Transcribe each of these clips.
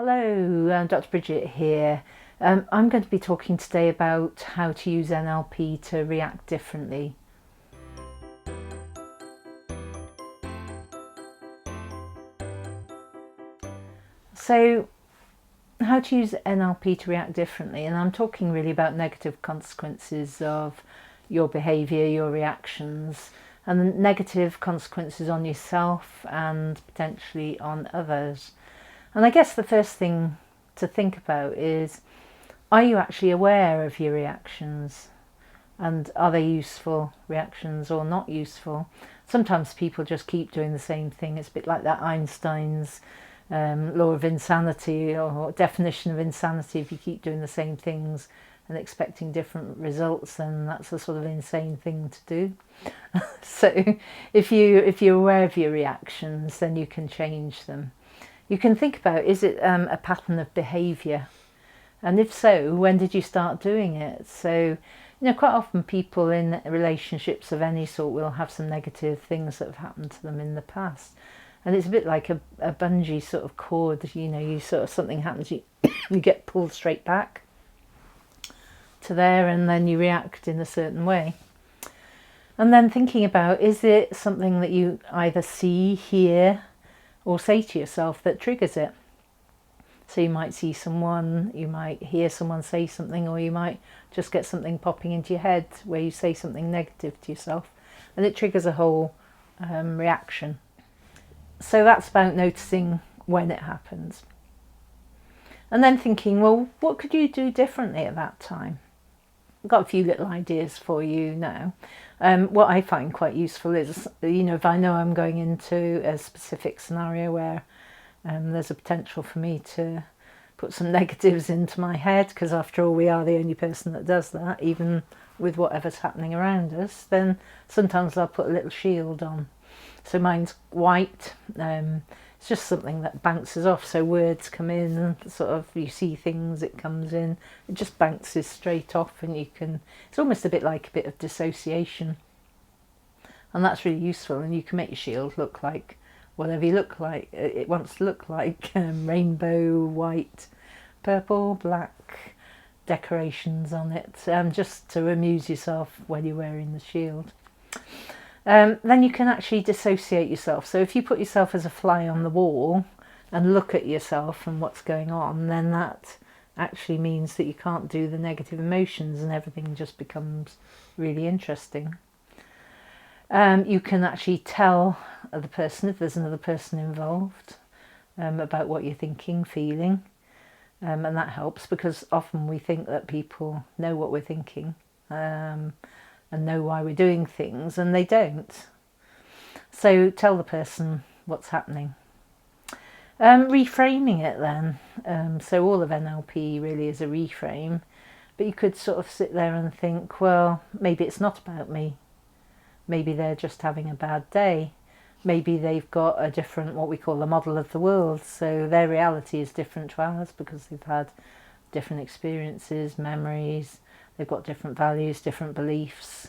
Hello, Dr. Bridget here. I'm going to be talking today about how to use NLP to react differently. So, how to use NLP to react differently, and I'm talking really about negative consequences of your behaviour, your reactions, and the negative consequences on yourself and potentially on others. And I guess the first thing to think about is, are you actually aware of your reactions? And are they useful reactions or not useful? Sometimes people just keep doing the same thing. It's a bit like that Einstein's law of insanity or definition of insanity. If you keep doing the same things and expecting different results, then that's a sort of insane thing to do. So if you're aware of your reactions, then you can change them. You can think about, is it a pattern of behaviour? And if so, when did you start doing it? So, quite often people in relationships of any sort will have some negative things that have happened to them in the past. And it's a bit like a bungee sort of cord, you sort of, something happens, you get pulled straight back to there, and then you react in a certain way. And then thinking about, is it something that you either see, hear, or say to yourself that triggers it? So you might see someone, you might hear someone say something, or you might just get something popping into your head where you say something negative to yourself, and it triggers a whole reaction. So that's about noticing when it happens. And then thinking, well, what could you do differently at that time? I've got a few little ideas for you now. What I find quite useful is, if I know I'm going into a specific scenario where there's a potential for me to put some negatives into my head, because after all we are the only person that does that, even with whatever's happening around us, then sometimes I'll put a little shield on. So mine's white. It's just something that bounces off, so words come in and sort of, you see things, it comes in, it just bounces straight off, and it's almost a bit like a bit of dissociation, and that's really useful. And you can make your shield look like whatever you look like it wants to look like, rainbow, white, purple, black, decorations on it, just to amuse yourself when you're wearing the shield. Then you can actually dissociate yourself. So if you put yourself as a fly on the wall and look at yourself and what's going on, then that actually means that you can't do the negative emotions, and everything just becomes really interesting. You can actually tell the person, if there's another person involved, about what you're thinking, feeling, and that helps, because often we think that people know what we're thinking and know why we're doing things, and they don't. So tell the person what's happening. Reframing it then. So all of NLP really is a reframe, but you could sort of sit there and think, well, maybe it's not about me. Maybe they're just having a bad day. Maybe they've got a different, what we call a model of the world. So their reality is different to ours because they've had different experiences, memories. They've got different values, different beliefs,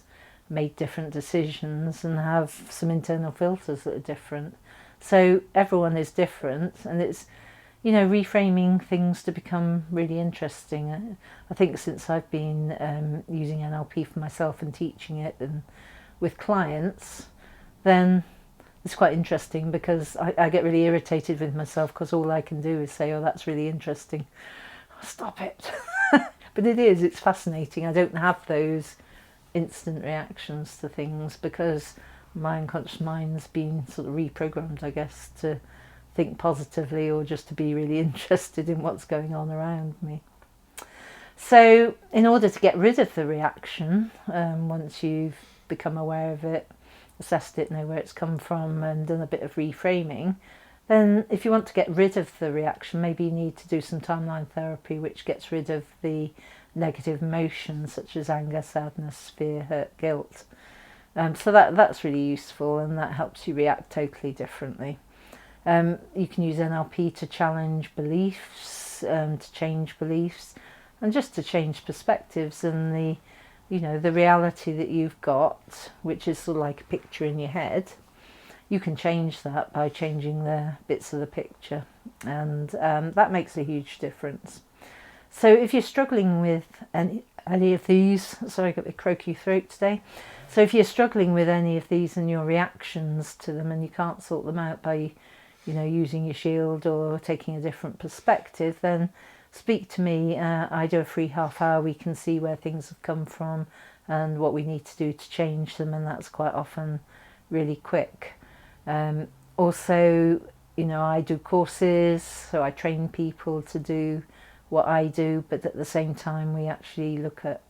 made different decisions, and have some internal filters that are different. So everyone is different, and it's, reframing things to become really interesting. I think since I've been using NLP for myself and teaching it and with clients, then it's quite interesting, because I get really irritated with myself because all I can do is say, oh, that's really interesting. Stop it. But it's fascinating. I don't have those instant reactions to things because my unconscious mind's been sort of reprogrammed, I guess, to think positively or just to be really interested in what's going on around me. So in order to get rid of the reaction, once you've become aware of it, assessed it, know where it's come from, and done a bit of reframing, then if you want to get rid of the reaction, maybe you need to do some timeline therapy, which gets rid of the negative emotions such as anger, sadness, fear, hurt, guilt. So that's really useful, and that helps you react totally differently. You can use NLP to challenge beliefs, to change beliefs, and just to change perspectives and the reality that you've got, which is sort of like a picture in your head. You can change that by changing the bits of the picture and that makes a huge difference. So if you're struggling with any of these, sorry, I got a croaky throat today. So if you're struggling with any of these and your reactions to them, and you can't sort them out by, using your shield or taking a different perspective, then speak to me. I do a free half hour. We can see where things have come from and what we need to do to change them, and that's quite often really quick. Also, I do courses, so I train people to do what I do, but at the same time we actually look at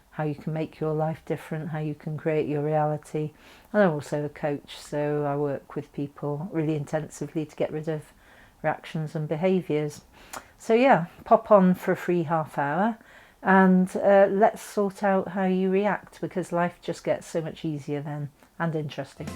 how you can make your life different, how you can create your reality. And I'm also a coach, so I work with people really intensively to get rid of reactions and behaviours. So yeah, pop on for a free half hour and let's sort out how you react, because life just gets so much easier then, and interesting.